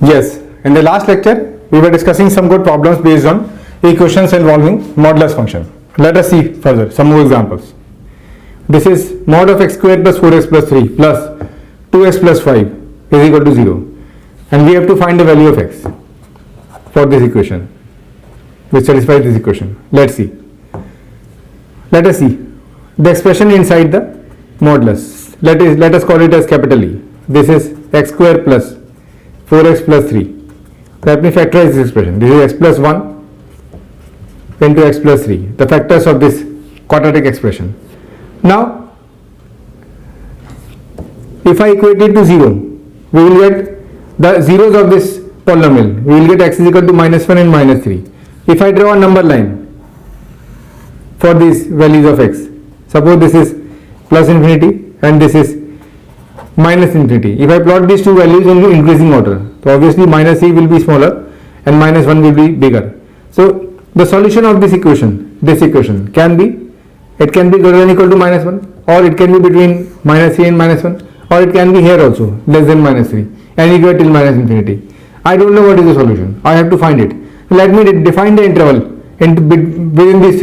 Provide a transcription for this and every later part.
Yes, in the last lecture, we were discussing some good problems based on equations involving modulus function. Let us see further some more examples. This is mod of x squared plus 4x plus 3 plus 2x plus 5 is equal to 0. And we have to find the value of x for this equation, which satisfies this equation. Let's see. Let us see the expression inside the modulus. Let us call it as capital E. This is x squared plus 4x plus 3. Let me factorize this expression. This is x plus 1 into x plus 3, the factors of this quadratic expression. Now, if I equate it to 0, we will get the zeros of this polynomial. We will get x is equal to minus 1 and minus 3. If I draw a number line for these values of x, suppose this is plus infinity and this is minus infinity. If I plot these two values in increasing order, so obviously minus 3 will be smaller and minus 1 will be bigger. So the solution of this equation can be, it can be greater than or equal to minus 1, or it can be between minus 3 and minus 1, or it can be here also less than minus 3 and equal till minus infinity. I don't know what is the solution. I have to find it. Let me define the interval within these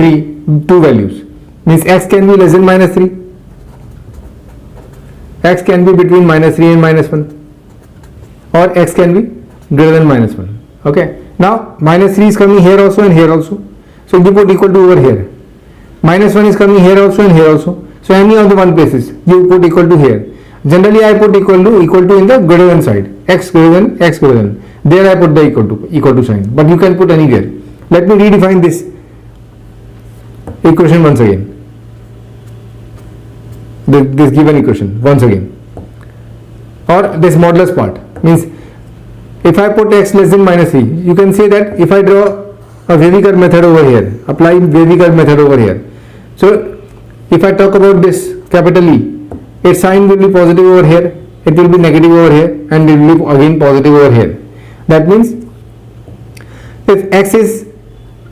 two values. Means x can be less than minus 3, x can be between minus 3 and minus 1, or x can be greater than minus 1. Okay. Now minus 3 is coming here also and here also. So you put equal to over here. Minus 1 is coming here also and here also. So any of the one places you put equal to here. Generally I put equal to in the greater than side. X greater than, x greater than. There I put the equal to sign. But you can put anywhere. Let me redefine this equation once again. This given equation once again. Or this modulus part means if I put x less than minus 3, you can say that if I draw a wavy curve method over here, apply wavy curve method over here. So if I talk about this capital E, its sign will be positive over here, it will be negative over here, and it will be again positive over here. That means if x is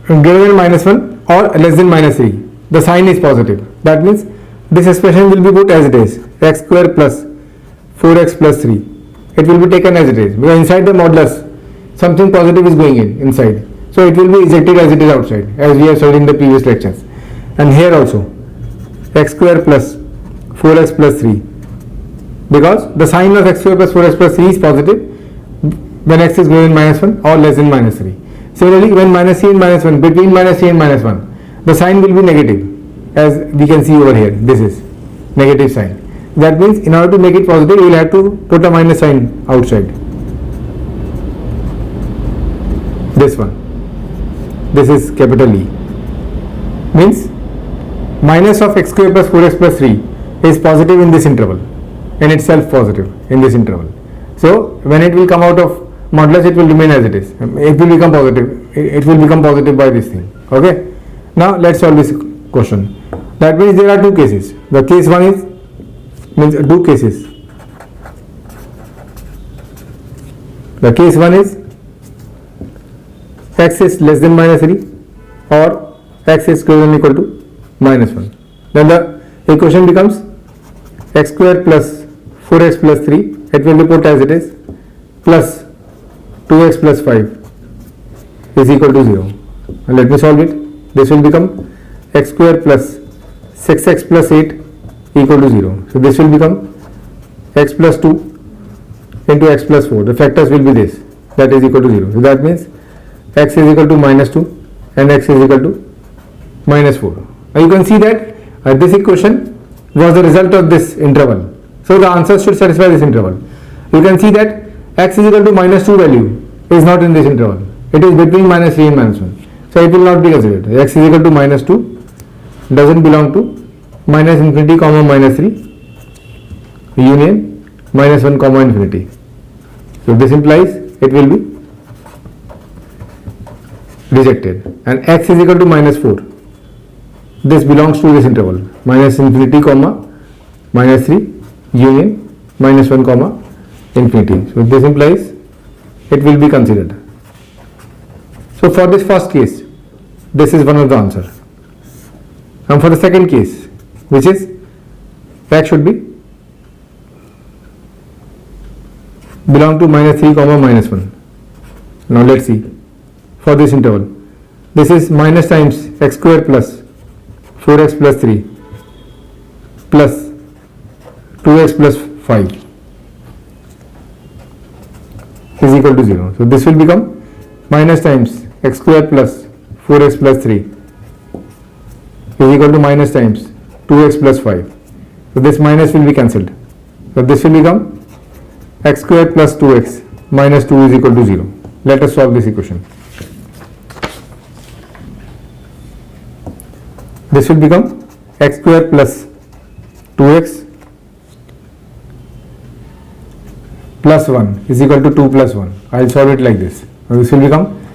greater than minus 1 or less than minus 3, the sign is positive. That means this expression will be put as it is, x square plus 4x plus 3. It will be taken as it is, because inside the modulus something positive is going inside, so it will be ejected as it is outside, as we have studied in the previous lectures. And here also x square plus 4x plus 3, because the sign of x square plus 4x plus 3 is positive when x is greater than minus 1 or less than minus 3. Similarly, when minus 3 and minus 1, between minus 3 and minus 1, the sign will be negative, as we can see over here. This is negative sign. That means in order to make it positive, you will have to put a minus sign outside. This one. This is capital E. Means minus of x square plus 4x plus 3 is positive in this interval. In itself positive in this interval. So when it will come out of modulus, it will remain as it is. It will become positive. It will become positive by this thing. Okay. Now let's solve this question. That means there are two cases. The case one is two cases. The case one is x is less than minus 3 or x is greater than or equal to minus 1. Then the equation becomes x square plus 4x plus 3, it will be put as it is, plus 2x plus 5 is equal to 0. And let me solve it. This will become x square plus 6x plus 8 equal to 0. So this will become x plus 2 into x plus 4. The factors will be this, that is equal to 0. So that means x is equal to minus 2 and x is equal to minus 4. Now you can see that this equation was the result of this interval. So the answer should satisfy this interval. You can see that x is equal to minus 2 value is not in this interval. It is between minus 3 and minus 1. So it will not be considered. X is equal to minus 2 doesn't belong to minus infinity comma minus 3 union minus 1 comma infinity. So this implies it will be rejected, and x is equal to minus 4. This belongs to this interval minus infinity comma minus 3 union minus 1 comma infinity. So this implies it will be considered. So for this first case, this is one of the answers. And for the second case, which is x should be belong to minus 3 comma minus 1. Now let's see for this interval. This is minus times x square plus 4x plus 3 plus 2x plus 5 is equal to 0. So this will become minus times x square plus 4x plus 3 is equal to minus times 2x plus 5. So this minus will be cancelled. So this will become x square plus 2x minus 2 is equal to 0. Let us solve this equation. This will become x square plus 2x plus 1 is equal to 2 plus 1. I will solve it like this. Now this will become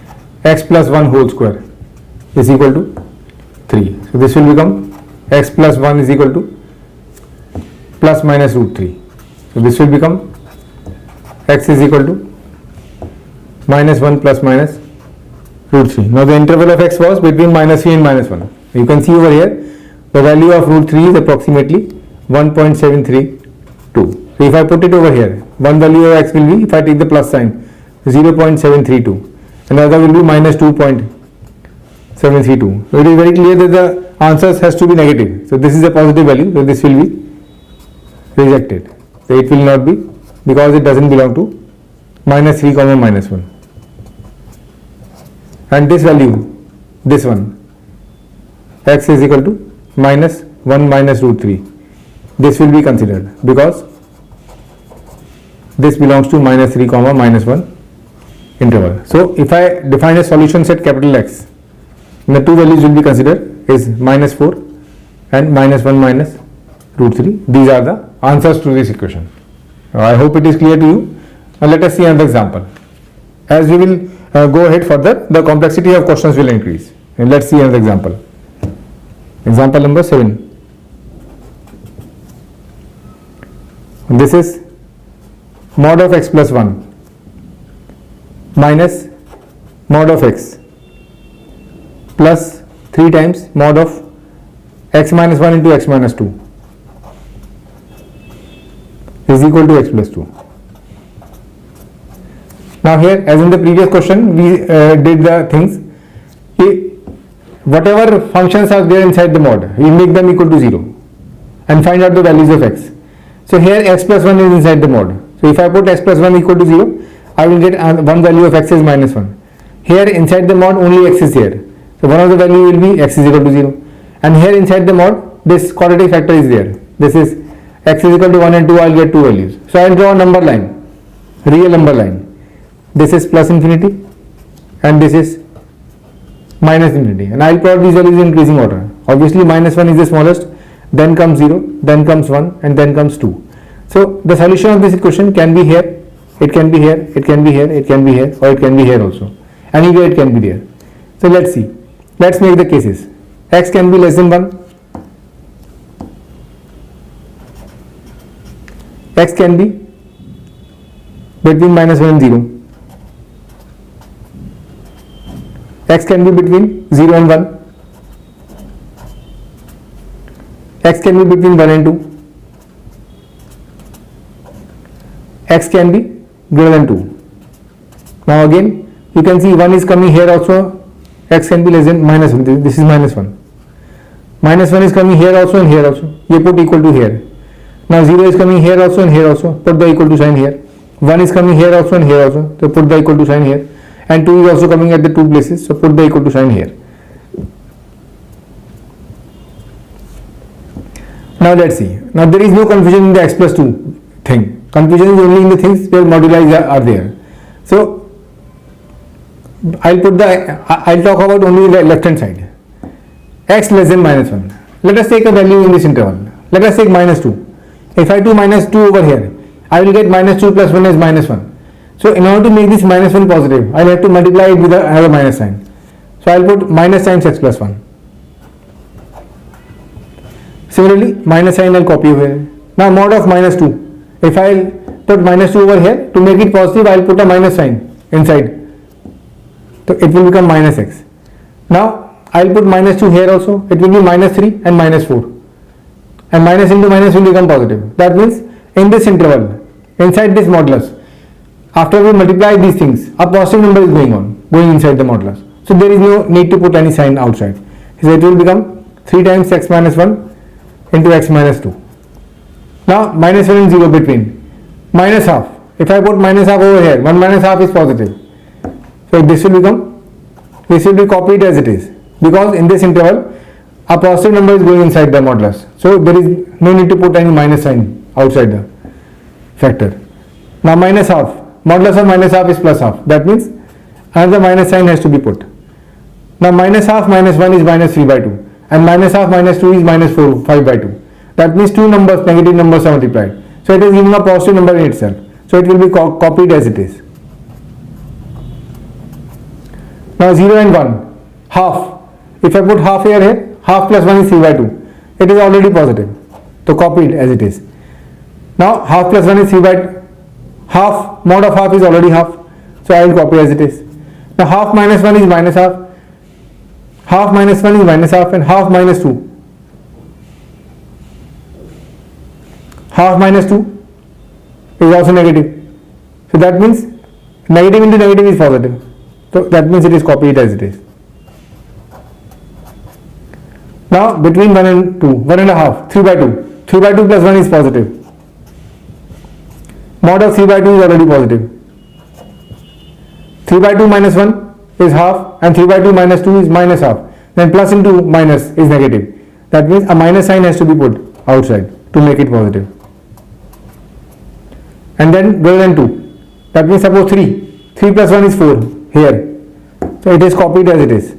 x plus 1 whole square is equal to 3. So this will become x plus 1 is equal to plus minus root 3. So this will become x is equal to minus 1 plus minus root 3. Now the interval of x was between minus 3 and minus 1. You can see over here the value of root 3 is approximately 1.732. So if I put it over here, one value of x will be, if I take the plus sign, 0.732 and the other will be minus 2.732. So it is very clear that the answers has to be negative. So this is a positive value, so this will be rejected. So it will not be, because it doesn't belong to minus 3 comma minus 1. And this value, this one, x is equal to minus 1 minus root 3. This will be considered because this belongs to minus 3 comma minus 1 interval. So if I define a solution set capital X, the two values will be considered is minus 4 and minus 1 minus root 3. These are the answers to this equation. I hope it is clear to you. Now let us see another example. As we will go ahead further, the complexity of questions will increase. And let's see another example. Example number 7. This is mod of x plus 1 minus mod of x plus 3 times mod of x minus 1 into x minus 2 is equal to x plus 2. Now here, as in the previous question, we did the things. Whatever functions are there inside the mod, we make them equal to 0 and find out the values of x. So here x plus 1 is inside the mod. So if I put x plus 1 equal to 0, I will get one value of x is minus 1. Here inside the mod only x is here. So one of the value will be x is equal to 0. And here inside the mod, this quadratic factor is there. This is x is equal to 1 and 2, I will get two values. So I will draw a number line, real number line. This is plus infinity and this is minus infinity, and I will plot these values in increasing order. Obviously minus 1 is the smallest, then comes 0, then comes 1 and then comes 2. So the solution of this equation can be here, it can be here, it can be here, it can be here, or it can be here also. Anywhere it can be there. So let's see. Let's make the cases. X can be less than 1. X can be between minus 1 and 0. X can be between 0 and 1. X can be between 1 and 2. X can be greater than 2. Now again, you can see 1 is coming here also. X can be less than minus 1. This is minus 1. Minus 1 is coming here also and here also. You put equal to here. Now 0 is coming here also and here also. Put the equal to sign here. 1 is coming here also and here also. So put the equal to sign here. And 2 is also coming at the two places, so put the equal to sign here. Now let's see. Now there is no confusion in the x plus 2 thing. Confusion is only in the things where moduli are there. So I'll talk about only the left hand side. X less than minus 1. Let us take a value in this interval. Let us take minus 2. If I do minus 2 over here, I will get minus 2 plus 1 is minus 1. So in order to make this minus 1 positive, I will have to multiply it with another minus sign. So I will put minus times x plus 1. Similarly, minus sign I will copy over here. Now mod of minus 2. If I will put minus 2 over here, to make it positive, I will put a minus sign inside. So it will become minus x. Now I will put minus 2 here also. It will be minus 3 and minus 4. And minus into minus will become positive. That means in this interval, inside this modulus, after we multiply these things, a positive number is going inside the modulus. So there is no need to put any sign outside. So it will become 3 times x minus 1 into x minus 2. Now minus 1 and 0 between. Minus half. If I put minus half over here, 1 minus half is positive. So this will be copied as it is. Because in this interval, a positive number is going inside the modulus. So there is no need to put any minus sign outside the factor. Now minus half. Modulus of minus half is plus half. That means another minus sign has to be put. Now minus half minus 1 is minus 3 by 2. And minus half minus 2 is minus 5 by 2. That means two numbers, negative numbers are multiplied. So it is giving a positive number in itself. So it will be copied as it is. Now 0 and 1. Half. If I put half here, half plus 1 is 3 by 2. It is already positive. So copied as it is. Now half plus 1 is 3 by 2. Half, mod of half is already half. So I will copy as it is. Now half minus 1 is minus half. Half minus 1 is minus half, and half minus 2. Half minus 2 is also negative. So that means negative into negative is positive. So that means it is copied as it is. Now between 1 and 2, 1 and a half, 3 by 2. 3 by 2 plus 1 is positive. Mod of 3 by 2 is already positive. 3 by 2 minus 1 is half, and 3 by 2 minus 2 is minus half. Then plus into minus is negative. That means a minus sign has to be put outside to make it positive. And then greater than 2. That means suppose 3. 3 plus 1 is 4 here. So it is copied as it is.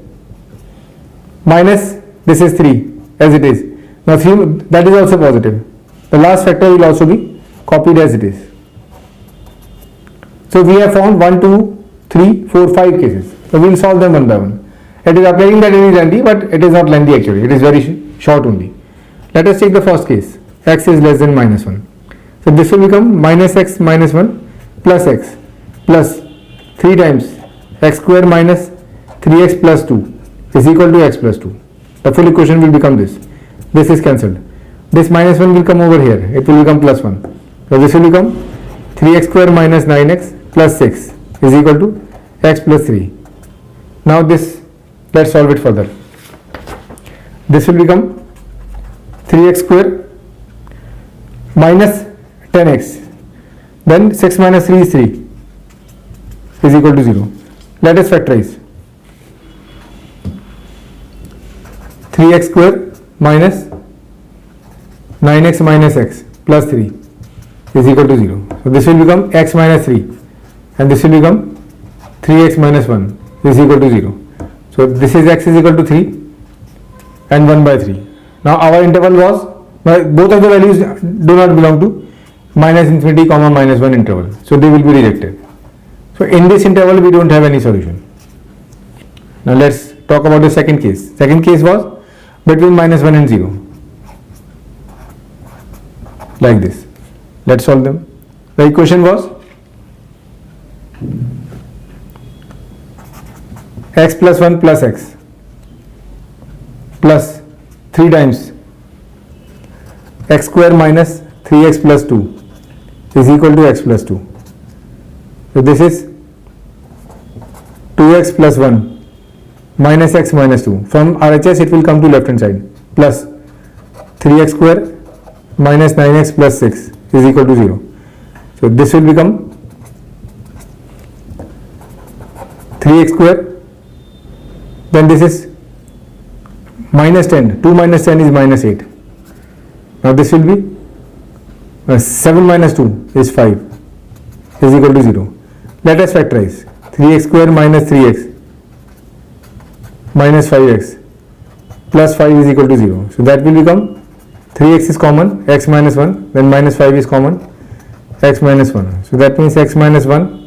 Minus this is 3 as it is. Now 3, that is also positive. The last factor will also be copied as it is. So we have found 1, 2, 3, 4, 5 cases. So we will solve them one by one. It is appearing that it is lengthy, but it is not lengthy actually. It is very short only. Let us take the first case. X is less than minus 1. So this will become minus x minus 1 plus x plus 3 times x square minus 3x plus 2 is equal to x plus 2. The full equation will become this. This is cancelled. This minus 1 will come over here. It will become plus 1. So this will become 3x square minus 9x plus 6 is equal to x plus 3. Now this, let's solve it further. This will become 3x square minus 10x. Then 6 minus 3 is 3 is equal to 0. Let us factorize. 3x square minus 9x minus x plus 3 is equal to 0. So this will become x minus 3, and this will become 3x minus 1 is equal to 0. So this is x is equal to 3 and 1 by 3. Now our interval was, both of the values do not belong to minus infinity comma minus 1 interval. So they will be rejected. So in this interval we don't have any solution. Now let's talk about the second case. Second case was between minus 1 and 0. Like this. Let's solve them. The equation was x plus 1 plus x plus 3 times x square minus 3x plus 2 is equal to x plus 2. So this is 2x plus 1 minus x minus 2. From RHS it will come to left hand side plus 3x square minus 9x plus 6 is equal to 0. So this will become 3x square. Then this is minus 10. 2 minus 10 is minus 8. Now this will be 7 minus 2 is 5 is equal to 0. Let us factorize. 3x square minus 3x minus 5x plus 5 is equal to 0. So that will become 3x is common, x minus 1, then minus 5 is common, x minus 1. So that means x minus 1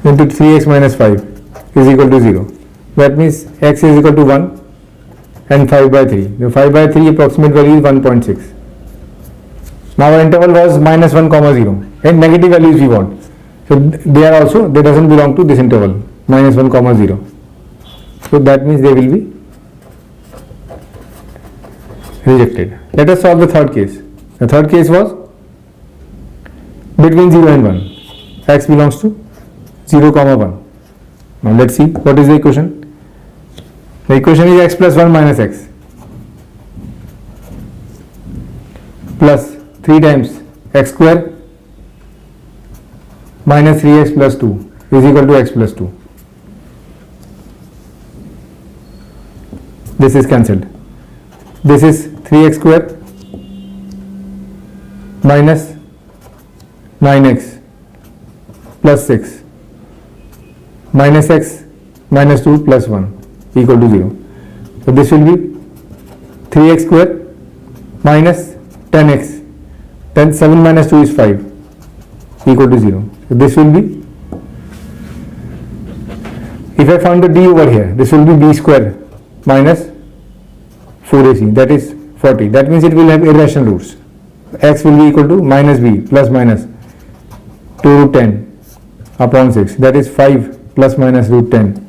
into 3x minus 5 is equal to 0. That means x is equal to 1 and 5 by 3. The 5 by 3 approximate value is 1.6. Now our interval was minus 1 comma 0 and negative values we want. So they are also, they doesn't belong to this interval, minus 1 comma 0. So that means they will be rejected. Let us solve the third case. The third case was between 0 and 1. X belongs to 0 comma 1. Now let's see what is the equation. The equation is x plus 1 minus x plus 3 times x square minus 3x plus 2 is equal to x plus 2. This is cancelled. This is 3x square minus 9x plus 6 minus x minus 2 plus 1 equal to 0. So this will be 3x square minus 10x, then 7 minus 2 is 5 equal to 0. So this will be, if I found the d over here, this will be b square minus 4ac, that is 40. That means it will have irrational roots. X will be equal to minus b plus minus 2 root 10 upon 6, that is 5 plus minus root 10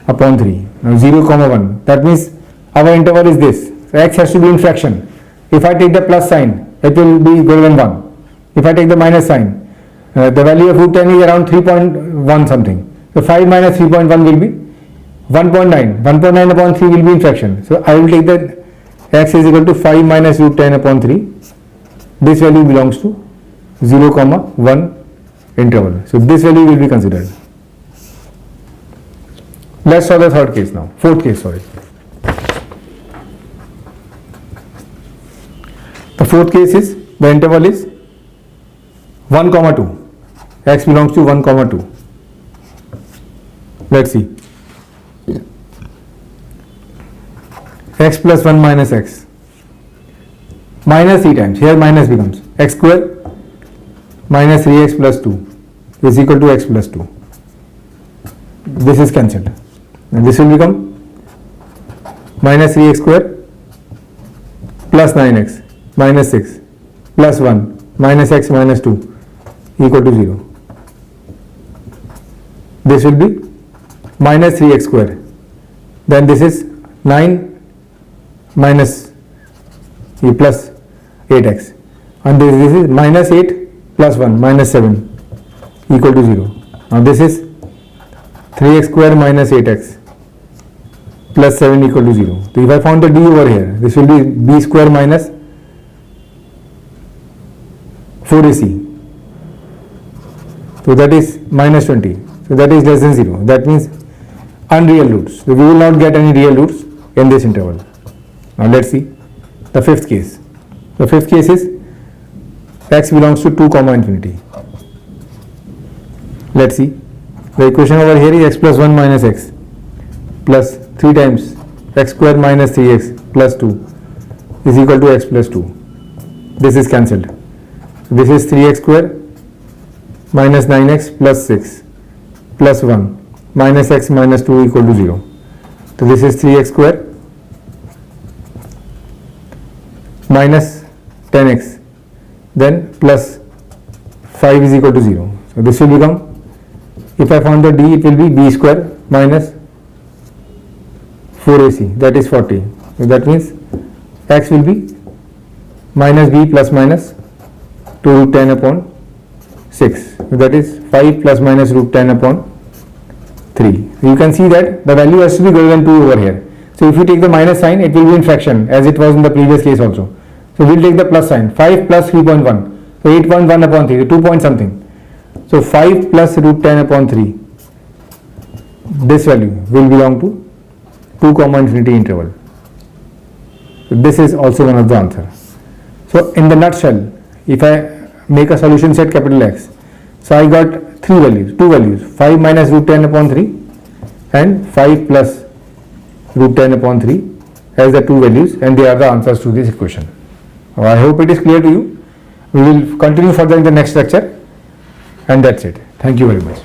upon 3. Now 0 comma 1, that means our interval is this. So x has to be in fraction. If I take the plus sign, it will be greater than 1. If I take the minus sign, the value of root 10 is around 3.1 something. So 5 minus 3.1 will be 1.9. 1.9 upon 3 will be in fraction. So I will take that x is equal to 5 minus root 10 upon 3. This value belongs to 0 comma 1 interval. So this value will be considered. Let's solve the third case now. Fourth case, sorry. The fourth case is, the interval is 1 comma 2. X belongs to 1 comma 2. Let's see. X plus 1 minus x minus 3 times, here minus becomes x square minus 3x plus 2 is equal to x plus 2. This is cancelled. And this will become minus 3x square plus 9x minus 6 plus 1 minus x minus 2 equal to 0. This will be minus 3x square. Then this is 9 minus plus 8x. And this is minus 8 plus 1 minus 7 equal to 0. Now this is 3x square minus 8x plus 7 equal to 0. So if I found the d over here, this will be b square minus 4ac. So that is minus 20. So that is less than 0. That means unreal roots. So we will not get any real roots in this interval. Now let's see the fifth case. The fifth case is x belongs to 2 comma infinity. Let's see. The equation over here is x plus 1 minus x plus 3 times x square minus 3x plus 2 is equal to x plus 2. This is cancelled. This is 3x square minus 9x plus 6 plus 1 minus x minus 2 equal to 0. So this is 3x square minus 10x then plus 5 is equal to 0. So this will become, if I found the d, it will be b square minus 4ac, that is 40. So that means x will be minus b plus minus 2 root 10 upon 6. So that is 5 plus minus root 10 upon 3. So you can see that the value has to be greater than 2 over here. So if you take the minus sign, it will be in fraction as it was in the previous case also. So we will take the plus sign. 5 plus 3.1. So 8.1 upon 3, 2 point something. So 5 plus root 10 upon 3. This value will belong to 2 comma infinity interval. So this is also one of the answer. So in the nutshell, if I make a solution set capital X, so I got two values, 5 minus root 10 upon 3 and 5 plus root 10 upon 3 as the two values, and they are the answers to this equation. I hope it is clear to you. We will continue further in the next lecture, and that's it. Thank you very much.